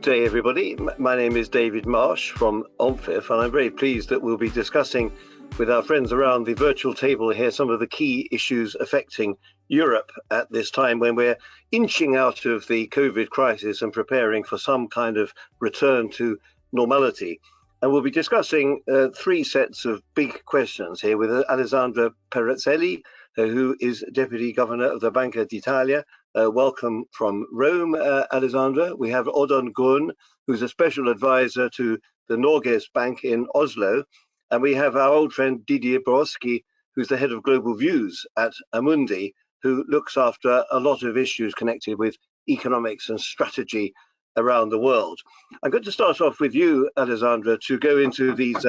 day, everybody. My name is David Marsh from OMFIF, and I'm very pleased that we'll be discussing with our friends around the virtual table here some of the key issues affecting Europe at this time when we're inching out of the COVID crisis and preparing for some kind of return to normality. And we'll be discussing three sets of big questions here with Alessandra Perrazzelli, who is Deputy Governor of the Banca d'Italia. Welcome from Rome, Alessandra. We have Audun Grønn, who's a special advisor to the Norges Bank in Oslo. And we have our old friend Didier Borowski, who's the head of global views at Amundi, who looks after a lot of issues connected with economics and strategy around the world. I'm going to start off with you, Alessandra, to go into these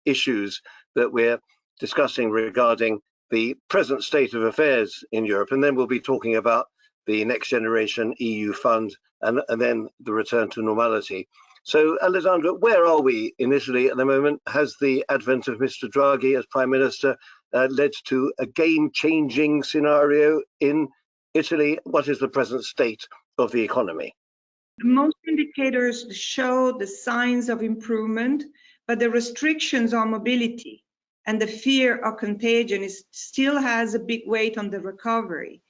issues that we're discussing regarding the present state of affairs in Europe, and then we'll be talking about the NextGenerationEU fund and then the return to normality. So, Alessandra, where are we in Italy at the moment? Has the advent of Mr. Draghi as Prime Minister led to a game-changing scenario in Italy? What is the present state of the economy? Most indicators show the signs of improvement, but the restrictions on mobility and the fear of contagion still has a big weight on the recovery,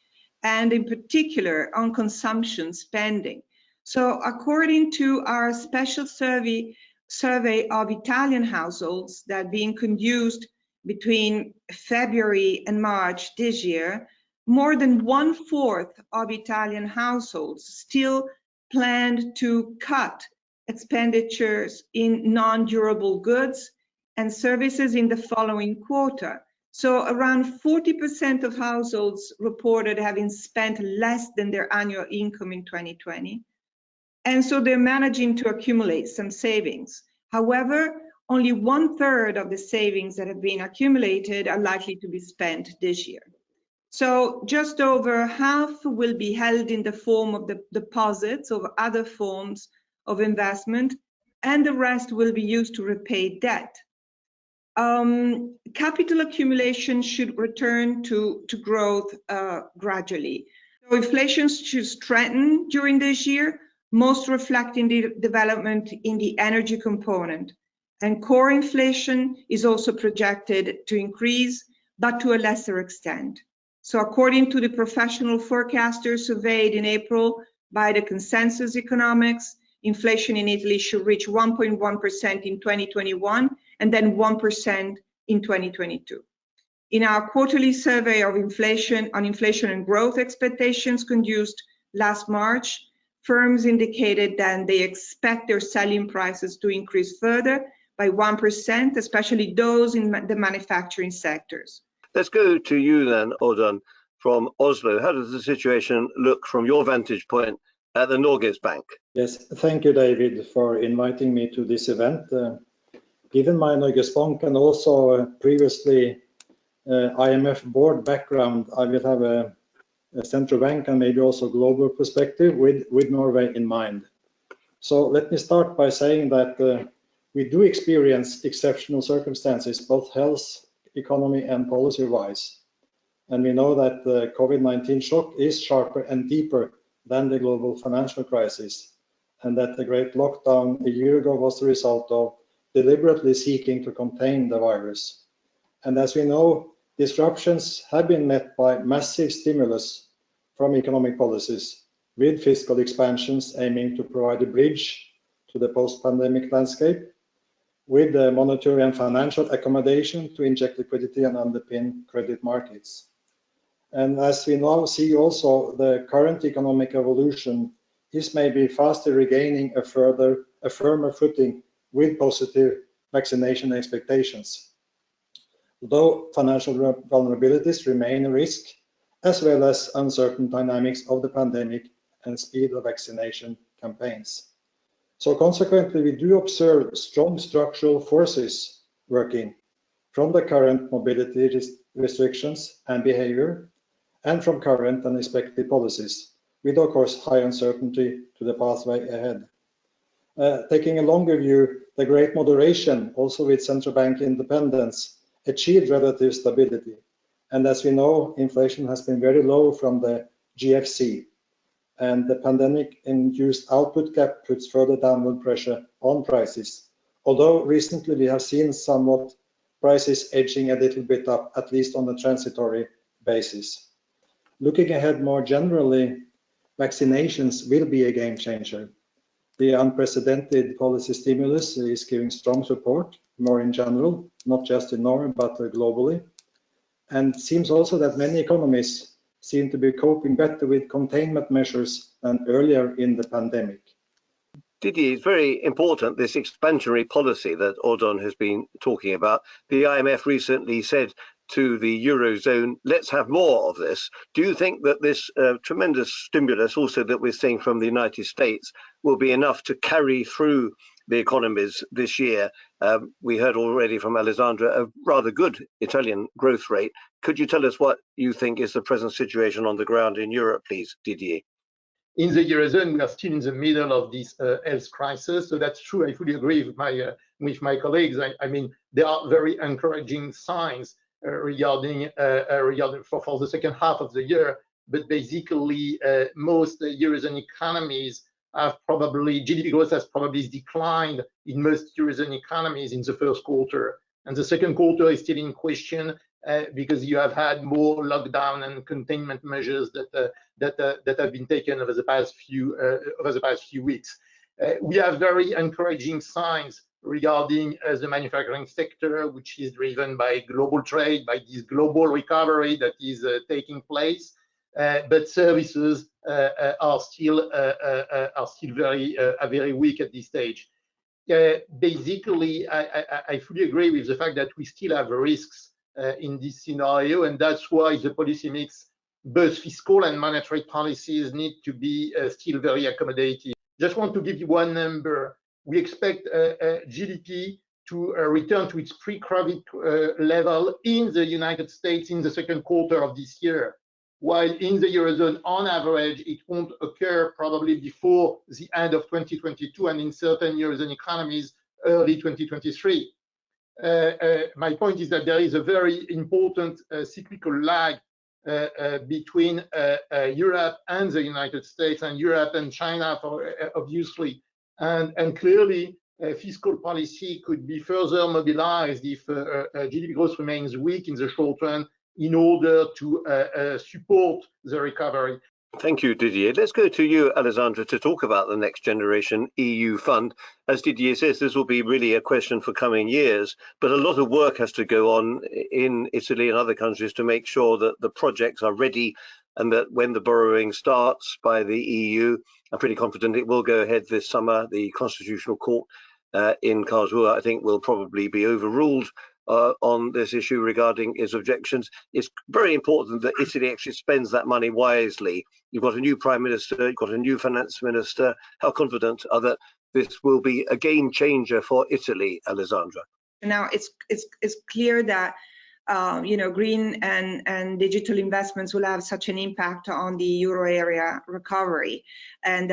and in particular on consumption spending. So according to our special survey of Italian households that being conducted between February and March this year, more than 1/4 of Italian households still planned to cut expenditures in non-durable goods and services in the following quarter. So around 40% of households reported having spent less than their annual income in 2020. And so they're managing to accumulate some savings. However, only 1/3 of the savings that have been accumulated are likely to be spent this year. So just over half will be held in the form of the deposits or other forms of investment, and the rest will be used to repay debt. Capital accumulation should return to growth gradually. So inflation should strengthen during this year, most reflecting the development in the energy component. And core inflation is also projected to increase, but to a lesser extent. So according to the professional forecasters surveyed in April by the Consensus Economics, inflation in Italy should reach 1.1% in 2021 and then 1% in 2022. In our quarterly survey of inflation and growth expectations conducted last March, firms indicated that they expect their selling prices to increase further by 1%, especially those in the manufacturing sectors. Let's go to you then, Audun, from Oslo. How does the situation look from your vantage point at the Norges Bank? Yes, thank you, David, for inviting me to this event. Given my Norges Bank and also previously IMF board background, I will have a central bank and maybe also global perspective with Norway in mind. So let me start by saying that we do experience exceptional circumstances, both health, economy and policy-wise. And we know that the COVID-19 shock is sharper and deeper than the global financial crisis, and that the great lockdown a year ago was the result of deliberately seeking to contain the virus. And as we know, disruptions have been met by massive stimulus from economic policies, with fiscal expansions aiming to provide a bridge to the post-pandemic landscape, with the monetary and financial accommodation to inject liquidity and underpin credit markets. And as we now see also, the current economic evolution is maybe faster regaining a firmer footing with positive vaccination expectations. Though financial vulnerabilities remain a risk, as well as uncertain dynamics of the pandemic and speed of vaccination campaigns. So consequently, we do observe strong structural forces working from the current mobility restrictions and behavior, and from current and expected policies, with of course high uncertainty to the pathway ahead. Taking a longer view, the great moderation, also with central bank independence, achieved relative stability. And as we know, inflation has been very low from the GFC. and the pandemic-induced output gap puts further downward pressure on prices. Although recently we have seen somewhat prices edging a little bit up, at least on a transitory basis. Looking ahead more generally, vaccinations will be a game changer. The unprecedented policy stimulus is giving strong support, more in general, not just in Norway, but globally. And it seems also that many economies seem to be coping better with containment measures than earlier in the pandemic. Didier, it's very important, this expansionary policy that Audun has been talking about. The IMF recently said to the Eurozone, let's have more of this. Do you think that this tremendous stimulus also that we're seeing from the United States will be enough to carry through the economies this year? We heard already from Alessandra a rather good Italian growth rate. Could you tell us what you think is the present situation on the ground in Europe, please, Didier? In the Eurozone, we are still in the middle of this health crisis. So that's true. I fully agree with my colleagues. I mean, there are very encouraging signs regarding for the second half of the year. But basically, most Eurozone economies have probably, GDP growth has probably declined in most Eurozone economies in the first quarter. And the second quarter is still in question because you have had more lockdown and containment measures that have been taken over the past few weeks. We have very encouraging signs regarding the manufacturing sector, which is driven by global trade, by this global recovery that is taking place. But services are still very weak at this stage. Basically, I fully agree with the fact that we still have risks in this scenario, and that's why the policy mix, both fiscal and monetary policies, need to be still very accommodating. Just want to give you one number. We expect GDP to return to its pre-COVID level in the United States in the second quarter of this year, while in the Eurozone, on average, it won't occur probably before the end of 2022, and in certain Eurozone economies, early 2023. My point is that there is a very important cyclical lag between Europe and the United States, and Europe and China, obviously. And clearly, fiscal policy could be further mobilized if GDP growth remains weak in the short term in order to support the recovery. Thank you, Didier. Let's go to you, Alessandra, to talk about the Next Generation EU fund. As Didier says, this will be really a question for coming years, but a lot of work has to go on in Italy and other countries to make sure that the projects are ready and that when the borrowing starts by the EU, I'm pretty confident it will go ahead this summer. The Constitutional Court in Karlsruhe, I think, will probably be overruled on this issue regarding its objections. It's very important that Italy actually spends that money wisely. You've got a new prime minister, you've got a new finance minister. How confident are that this will be a game changer for Italy, Alessandra? Now it's clear that green and digital investments will have such an impact on the euro area recovery, and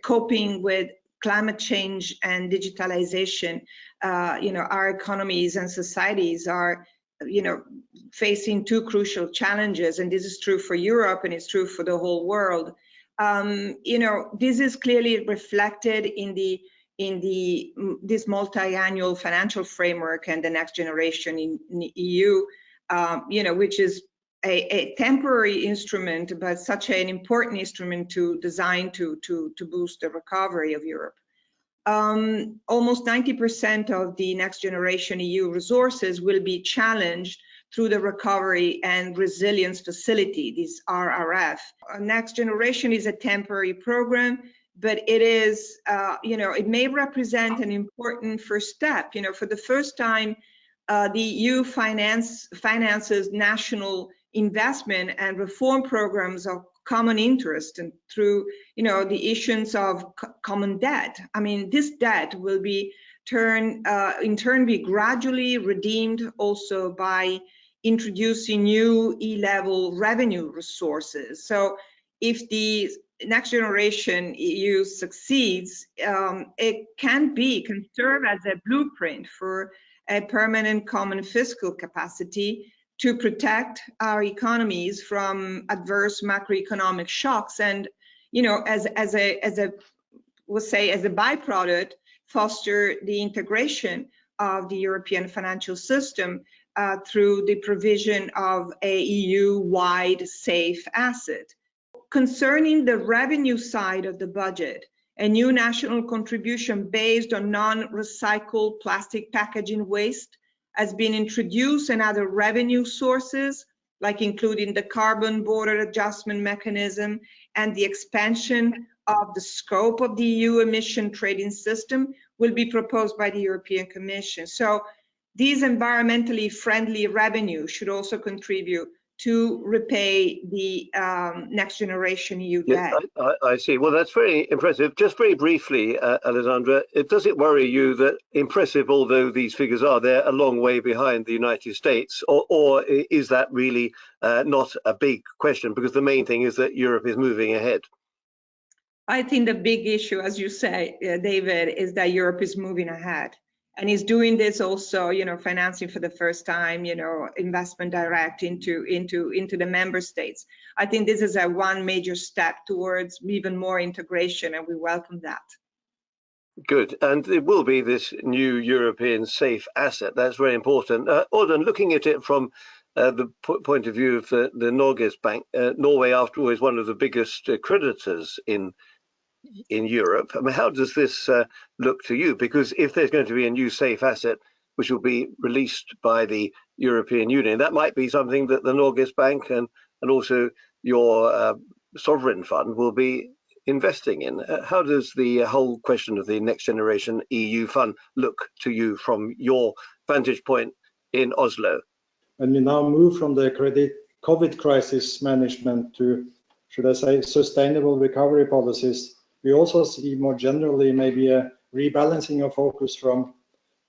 coping with climate change and digitalization. Our economies and societies are, facing two crucial challenges, and this is true for Europe and it's true for the whole world. This is clearly reflected in this multi-annual financial framework and the Next Generation in the EU, which is a temporary instrument, but such an important instrument designed to boost the recovery of Europe. Almost 90% of the Next Generation EU resources will be challenged through the Recovery and Resilience Facility, this RRF. Next Generation is a temporary program, but it is, it may represent an important first step. For the first time, the EU finances national investment and reform programs of common interest, and through the issuance of common debt. I mean, this debt will be in turn be gradually redeemed also by introducing new E-level revenue resources. So if the Next Generation EU succeeds, it can serve as a blueprint for a permanent common fiscal capacity to protect our economies from adverse macroeconomic shocks and, you know, as a we'll say as a byproduct, foster the integration of the European financial system through the provision of a EU-wide safe asset. Concerning the revenue side of the budget, a new national contribution based on non-recycled plastic packaging waste has been introduced, and other revenue sources, like including the carbon border adjustment mechanism and the expansion of the scope of the EU emission trading system, will be proposed by the European Commission. So these environmentally friendly revenues should also contribute to repay the next generation EU debt. Yeah, I see. Well, that's very impressive. Just very briefly, Alessandra, does it worry you that, impressive although these figures are, they're a long way behind the United States, or is that really not a big question, because the main thing is that Europe is moving ahead? I think the big issue, as you say, David, is that Europe is moving ahead. And is doing this also, you know, financing for the first time, you know, investment direct into the member states. I think this is one major step towards even more integration, and we welcome that. Good, and it will be this new European safe asset. That's very important. Audun, looking at it from the point of view of the Norges Bank, Norway, after all, is one of the biggest creditors in Europe. I mean, how does this look to you? Because if there's going to be a new safe asset which will be released by the European Union, that might be something that the Norges Bank and also your sovereign fund will be investing in. How does the whole question of the Next Generation EU fund look to you from your vantage point in Oslo? When we now move from the COVID crisis management to, should I say, sustainable recovery policies, we also see more generally maybe a rebalancing of focus from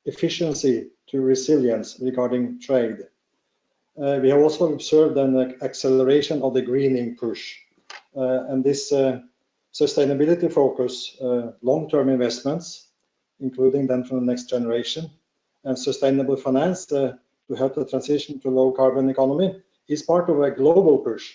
efficiency to resilience regarding trade. We have also observed an acceleration of the greening push, and this sustainability focus, long-term investments, including then from the next generation, and sustainable finance to help the transition to low carbon economy, is part of a global push,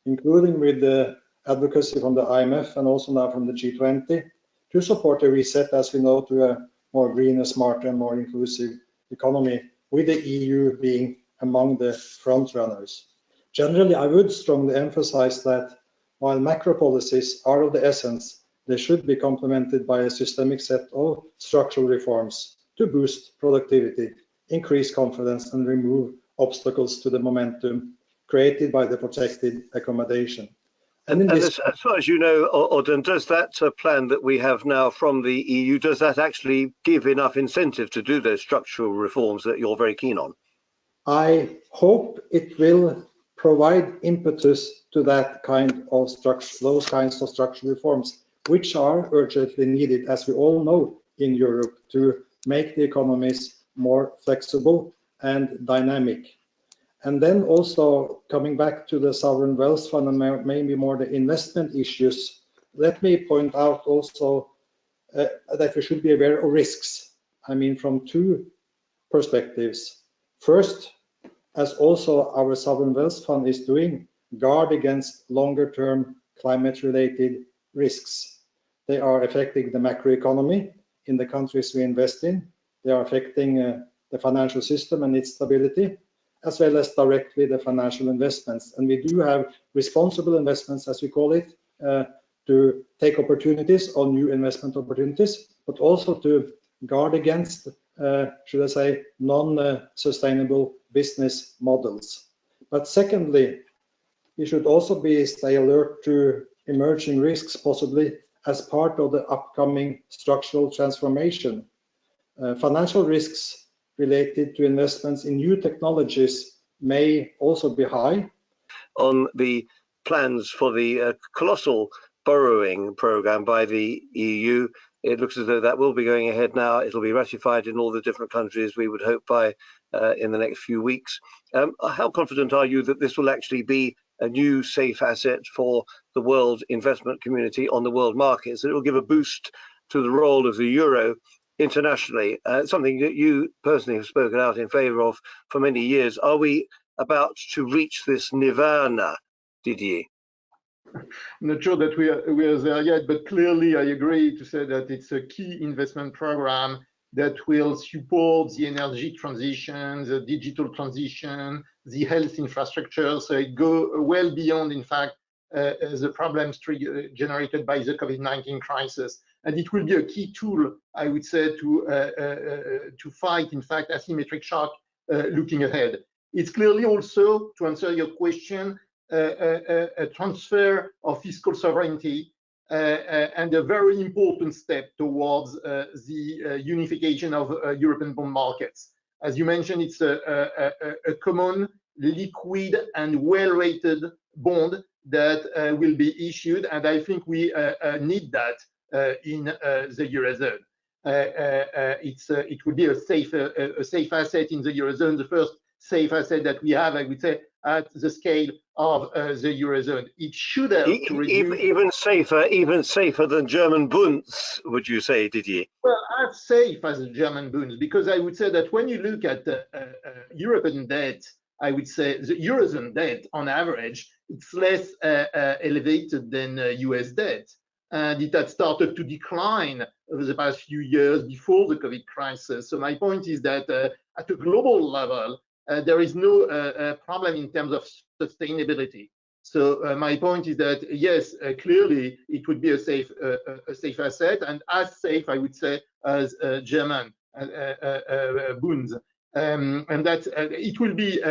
including with the advocacy from the IMF and also now from the G20 to support a reset, as we know, to a more greener, smarter, and more inclusive economy, with the EU being among the front runners. Generally, I would strongly emphasize that while macro policies are of the essence, they should be complemented by a systemic set of structural reforms to boost productivity, increase confidence, and remove obstacles to the momentum created by the protected accommodation. And as far as you know, Audun, does that plan that we have now from the EU, does that actually give enough incentive to do those structural reforms that you're very keen on? I hope it will provide impetus to that kind of those kinds of structural reforms, which are urgently needed, as we all know, in Europe, to make the economies more flexible and dynamic. And then also coming back to the sovereign wealth fund and maybe more the investment issues, let me point out also that we should be aware of risks. I mean, from two perspectives. First, as also our sovereign wealth fund is doing, guard against longer term climate related risks. They are affecting the macroeconomy in the countries we invest in. They are affecting the financial system and its stability, as well as directly the financial investments. And we do have responsible investments, as we call it, to take opportunities on new investment opportunities, but also to guard against, should I say, non-sustainable business models. But secondly, we should also stay alert to emerging risks, possibly as part of the upcoming structural transformation. Financial risks related to investments in new technologies may also be high. On the plans for the colossal borrowing program by the EU, it looks as though that will be going ahead now. It'll be ratified in all the different countries, we would hope, by in the next few weeks. How confident are you that this will actually be a new safe asset for the world investment community on the world markets, that it will give a boost to the role of the euro internationally, something that you personally have spoken out in favor of for many years? Are we about to reach this nirvana, Didier? I'm not sure that we are there yet, but clearly I agree to say that it's a key investment program that will support the energy transition, the digital transition, the health infrastructure. So it goes well beyond, in fact, the problems generated by the COVID-19 crisis. And it will be a key tool, I would say, to fight, in fact, asymmetric shock looking ahead. It's clearly also, to answer your question, a transfer of fiscal sovereignty and a very important step towards the unification of European bond markets. As you mentioned, it's a common, liquid, and well-rated bond that will be issued, and I think we need that in the Eurozone. It would be a safe asset in the Eurozone, the first safe asset that we have, I would say, at the scale of the Eurozone. It should help to reduce... Even safer than German bunds, would you say, Didier? Well, as safe as the German bunds, because I would say that when you look at European debt, I would say the Eurozone debt, on average, it's less elevated than US debt. And it had started to decline over the past few years before the COVID crisis. So my point is that at a global level, there is no problem in terms of sustainability. So my point is that, yes, clearly it would be a safe asset, and as safe, I would say, as German bonds. And that it will be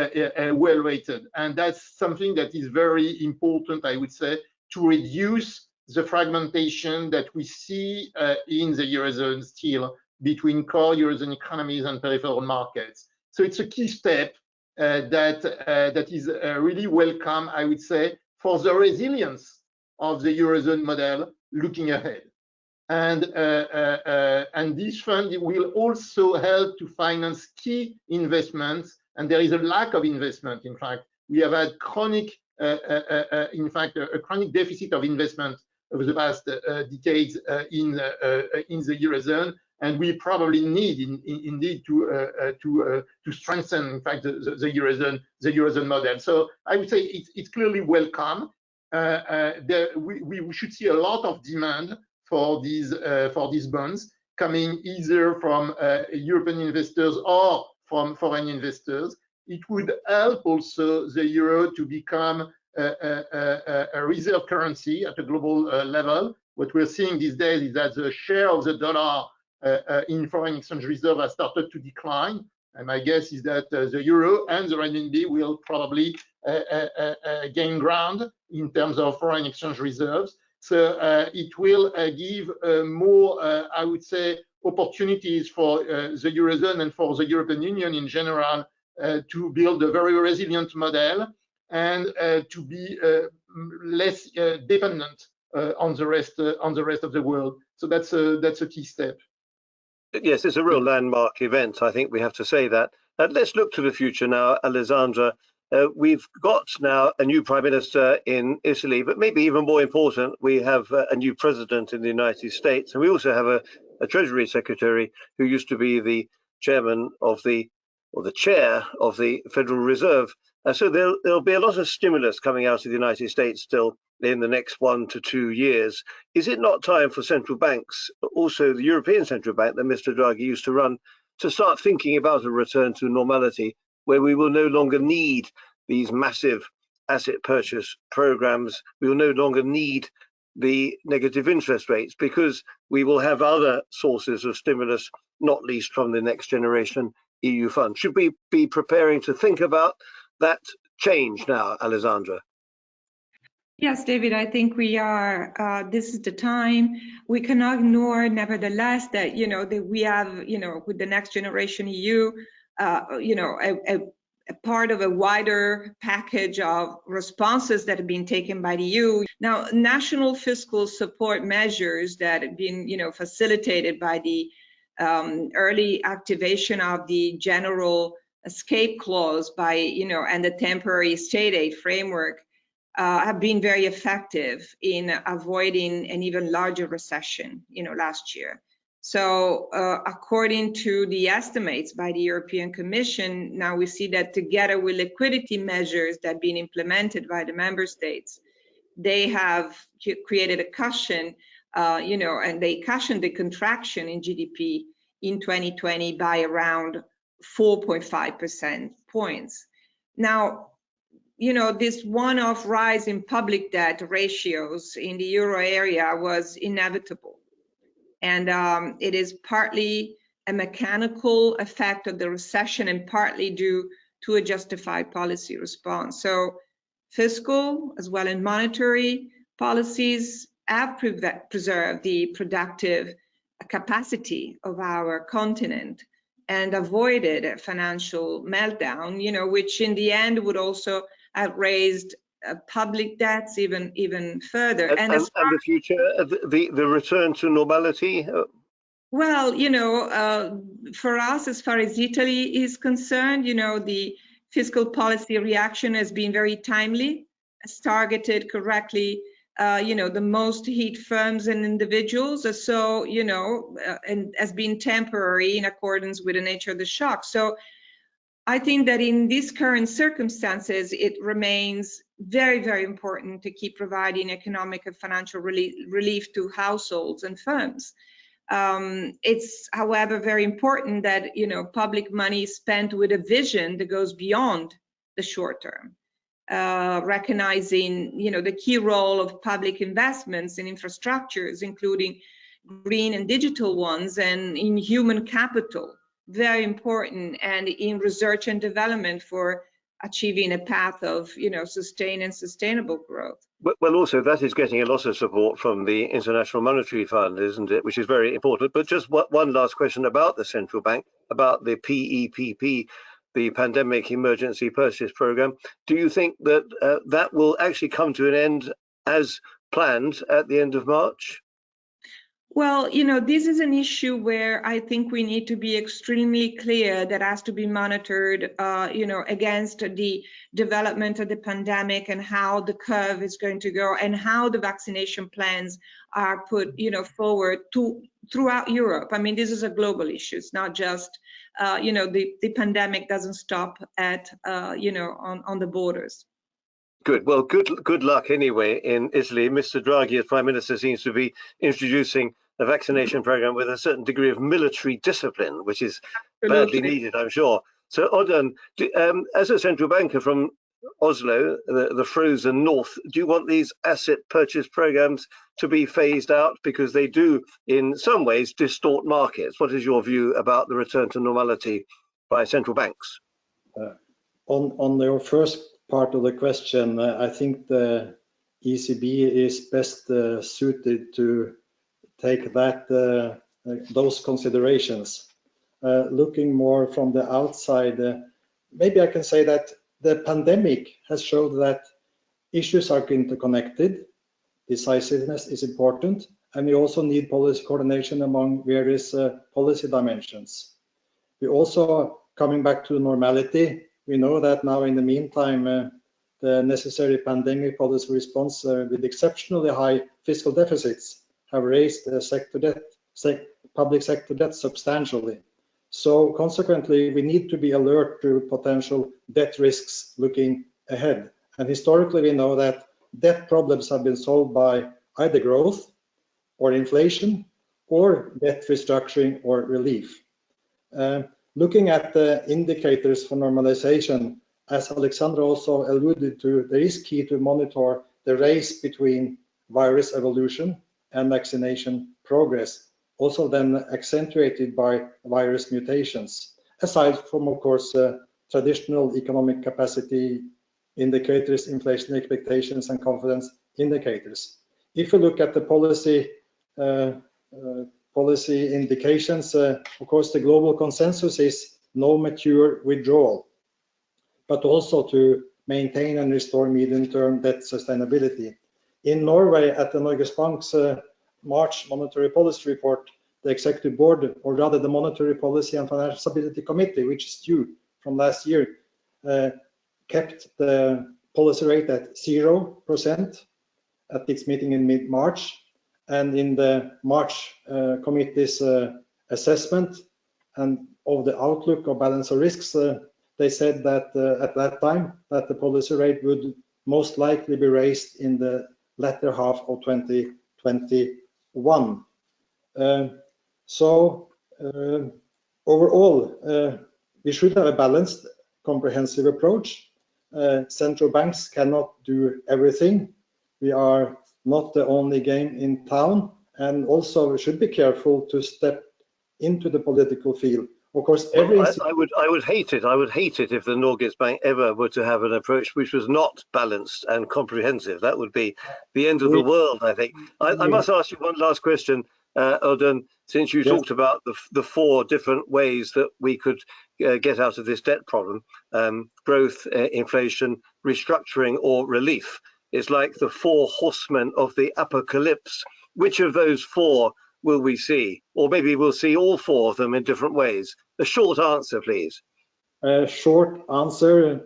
well rated. And that's something that is very important, I would say, to reduce the fragmentation that we see in the Eurozone still between core Eurozone economies and peripheral markets. So it's a key step that is really welcome, I would say, for the resilience of the Eurozone model looking ahead. And this fund will also help to finance key investments, and there is a lack of investment. In fact, we have had chronic, in fact, a chronic deficit of investment over the past decades in the Eurozone, and we probably need indeed to strengthen, in fact, the Eurozone model. So I would say it's clearly welcome. We should see a lot of demand for these bonds coming either from European investors or from foreign investors. It would help also the euro to become a reserve currency at a global level. What we're seeing these days is that the share of the dollar in foreign exchange reserve has started to decline. And my guess is that the euro and the renminbi will probably gain ground in terms of foreign exchange reserves. So it will give more, I would say, opportunities for the Eurozone and for the European Union in general to build a very resilient model and to be less dependent on the rest of the world. So that's a key step. Yes, it's a real landmark event. I think we have to say that. Let's look to the future now, Alessandra. We've got now a new prime minister in Italy, but maybe even more important, we have a new president in the United States, and we also have a Treasury Secretary who used to be the chairman of the chair of the Federal Reserve. So there'll be a lot of stimulus coming out of the United States still in the next 1 to 2 years. Is it not time for central banks, also the European Central Bank that Mr. Draghi used to run, to start thinking about a return to normality, where we will no longer need these massive asset purchase programs? We will no longer need the negative interest rates because we will have other sources of stimulus, not least from the NextGenerationEU fund. Should we be preparing to think about that change now, Alessandra? Yes, David, I think we are. This is the time. We cannot ignore, nevertheless, that that we have with the NextGenerationEU, a part of a wider package of responses that have been taken by the EU. Now, national fiscal support measures that have been facilitated by the early activation of the general escape clause by and the temporary state aid framework have been very effective in avoiding an even larger recession last year. So according to the estimates by the European Commission, now we see that together with liquidity measures that have been implemented by the member states, they have created a cushion, and they cushioned the contraction in GDP in 2020 by around 4.5% points. Now, this one-off rise in public debt ratios in the euro area was inevitable. And it is partly a mechanical effect of the recession and partly due to a justified policy response. So fiscal as well as monetary policies have preserved the productive capacity of our continent and avoided a financial meltdown, which in the end would also have raised public debts even further. And the future, the return to normality? Well, for us, as far as Italy is concerned, the fiscal policy reaction has been very timely, has targeted correctly, the most hit firms and individuals. So, and has been temporary in accordance with the nature of the shock. So I think that in these current circumstances, it remains very, very important to keep providing economic and financial relief to households and firms. It's, however, very important that public money is spent with a vision that goes beyond the short term, recognizing the key role of public investments in infrastructures, including green and digital ones, and in human capital, very important, and in research and development for achieving a path of sustained and sustainable growth. Well, also that is getting a lot of support from the International Monetary Fund, isn't it? Which is very important. But just one last question about the central bank, about the PEPP, the Pandemic Emergency Purchase Program. Do you think that that will actually come to an end as planned at the end of March? Well, this is an issue where I think we need to be extremely clear that has to be monitored, against the development of the pandemic and how the curve is going to go and how the vaccination plans are put, forward throughout Europe. I mean, this is a global issue. It's not just, the pandemic doesn't stop at, on the borders. Good. Well, good luck anyway in Italy. Mr. Draghi, as Prime Minister, seems to be introducing a vaccination program with a certain degree of military discipline, which is badly needed, I'm sure. So, Audun, as a central banker from Oslo, the frozen north, do you want these asset purchase programs to be phased out because they do, in some ways, distort markets? What is your view about the return to normality by central banks? On your first part of the question, I think the ECB is best suited to take those considerations. Looking more from the outside, maybe I can say that the pandemic has shown that issues are interconnected, decisiveness is important, and we also need policy coordination among various policy dimensions. We also, coming back to normality, we know that now in the meantime, the necessary pandemic policy response with exceptionally high fiscal deficits have raised public sector debt substantially. So consequently, we need to be alert to potential debt risks looking ahead. And historically, we know that debt problems have been solved by either growth or inflation or debt restructuring or relief. Looking at the indicators for normalization, as Alessandra also alluded to, there is key to monitor the race between virus evolution and vaccination progress, also then accentuated by virus mutations, aside from, of course, traditional economic capacity indicators, inflation expectations, and confidence indicators. If we look at the policy indications, of course, the global consensus is no mature withdrawal, but also to maintain and restore medium-term debt sustainability. In Norway, at the Norges Bank's March monetary policy report, the executive board, or rather the Monetary Policy and Financial Stability Committee, which is due from last year, kept the policy rate at 0% at its meeting in mid-March. And in the March committee's assessment and of the outlook of balance of risks, they said that at that time that the policy rate would most likely be raised in the latter half of 2021. Overall, we should have a balanced, comprehensive approach. Central banks cannot do everything. We are not the only game in town, and also we should be careful to step into the political field. Of course, I would hate it. I would hate it if the Norges Bank ever were to have an approach which was not balanced and comprehensive. That would be the end of the world, I think. I must ask you one last question, Audun, since you talked about the 4 different ways that we could get out of this debt problem: growth, inflation, restructuring, or relief. It's like the 4 horsemen of the apocalypse. Which of those 4 will we see? Or maybe we'll see all 4 of them in different ways. A short answer, please. Short answer,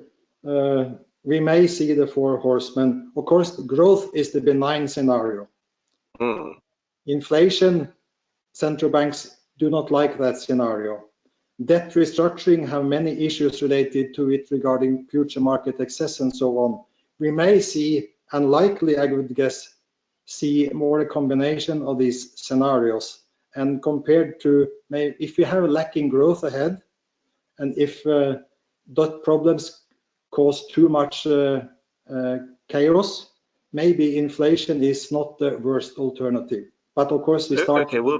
we may see the 4 horsemen. Of course, growth is the benign scenario. Inflation, central banks do not like that scenario. Debt restructuring have many issues related to it regarding future market access and so on. We may see, unlikely I would guess, see more a combination of these scenarios. And compared to, maybe if we have a lacking growth ahead, and if that problems cause too much chaos, maybe inflation is not the worst alternative. But of course, we start. Okay, well,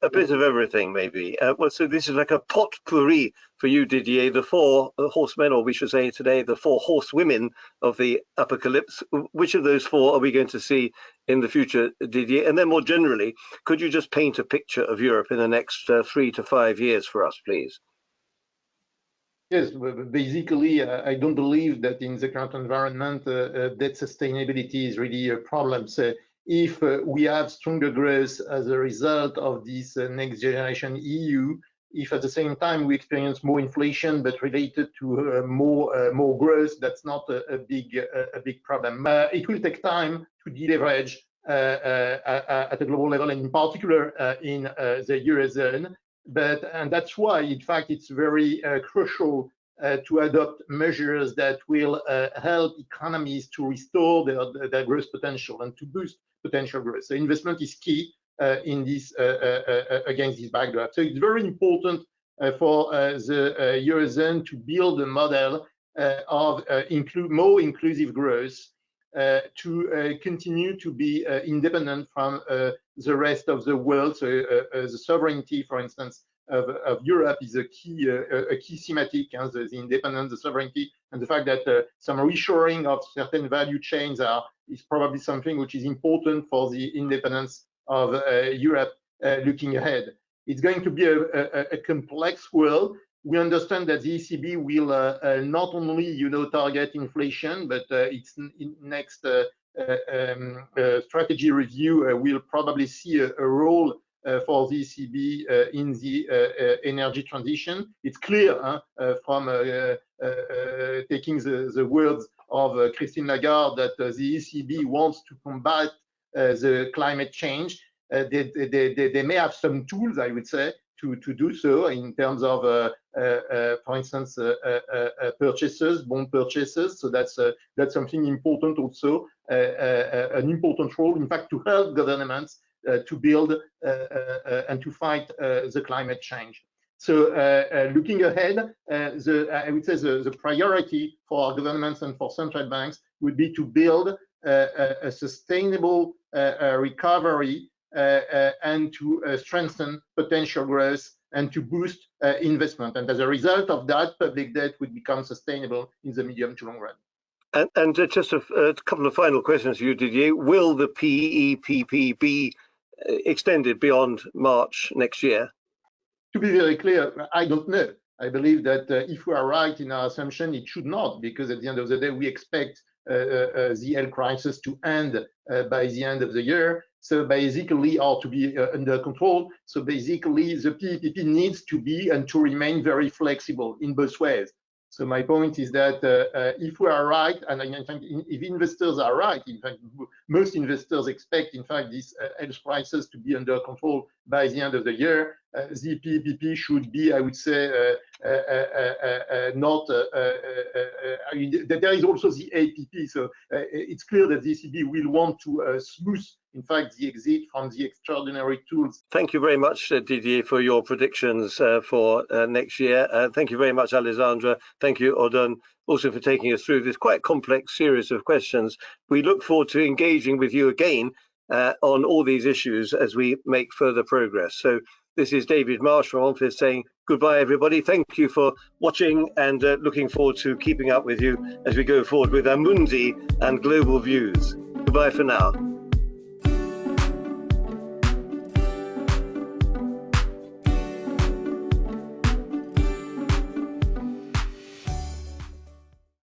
a bit of everything, maybe. Well, so this is like a potpourri for you, Didier. The 4 horsemen, or we should say today, the 4 horsewomen of the apocalypse. Which of those 4 are we going to see in the future, Didier? And then more generally, could you just paint a picture of Europe in the next 3 to 5 years for us, please? Yes, basically, I don't believe that in the current environment, debt sustainability is really a problem. So if we have stronger growth as a result of this next generation EU, if at the same time we experience more inflation but related to more growth, that's not a big problem. It will take time to deleverage at a global level, and in particular in the Eurozone. And that's why, in fact, it's very crucial to adopt measures that will help economies to restore their growth potential and to boost potential growth. So investment is key in this against this backdrop. So it's very important for the Eurozone to build a model of more inclusive growth to continue to be independent from the rest of the world. So the sovereignty, for instance, of Europe is a key thematic, the independence, the sovereignty, and the fact that some reshoring of certain value chains is probably something which is important for the independence of Europe looking ahead. It's going to be a complex world. We understand that the ECB will not only, target inflation, but its next strategy review will probably see a role for the ECB in the energy transition. It's clear from taking the words of Christine Lagarde that the ECB wants to combat the climate change. They may have some tools, I would say, to do so in terms of, for instance, bond purchases. So that's something important also, an important role, in fact, to help governments to build and to fight the climate change. So looking ahead, I would say the priority for our governments and for central banks would be to build a sustainable recovery and to strengthen potential growth and to boost investment. And as a result of that, public debt would become sustainable in the medium to long run. And just a couple of final questions for you, Didier. Will the PEPP be extended beyond March next year? To be very clear, I don't know. I believe that if we are right in our assumption, it should not, because at the end of the day, we expect the health crisis to end by the end of the year. So basically, or to be under control. So basically, the PEPP needs to be and to remain very flexible in both ways. So my point is that if we are right, and in fact, if investors are right, in fact, most investors expect, in fact, this health crisis to be under control by the end of the year. The PEPP should be, I would say, not there is also the APP, so it's clear that the ECB will want to smooth, in fact, the exit from the extraordinary tools. Thank you very much, Didier, for your predictions for next year. Thank you very much, Alessandra. Thank you, Audun, also for taking us through this quite complex series of questions. We look forward to engaging with you again on all these issues as we make further progress. So this is David Marsh from OMFIF saying goodbye, everybody. Thank you for watching, and looking forward to keeping up with you as we go forward with Amundi and Global Views. Goodbye for now.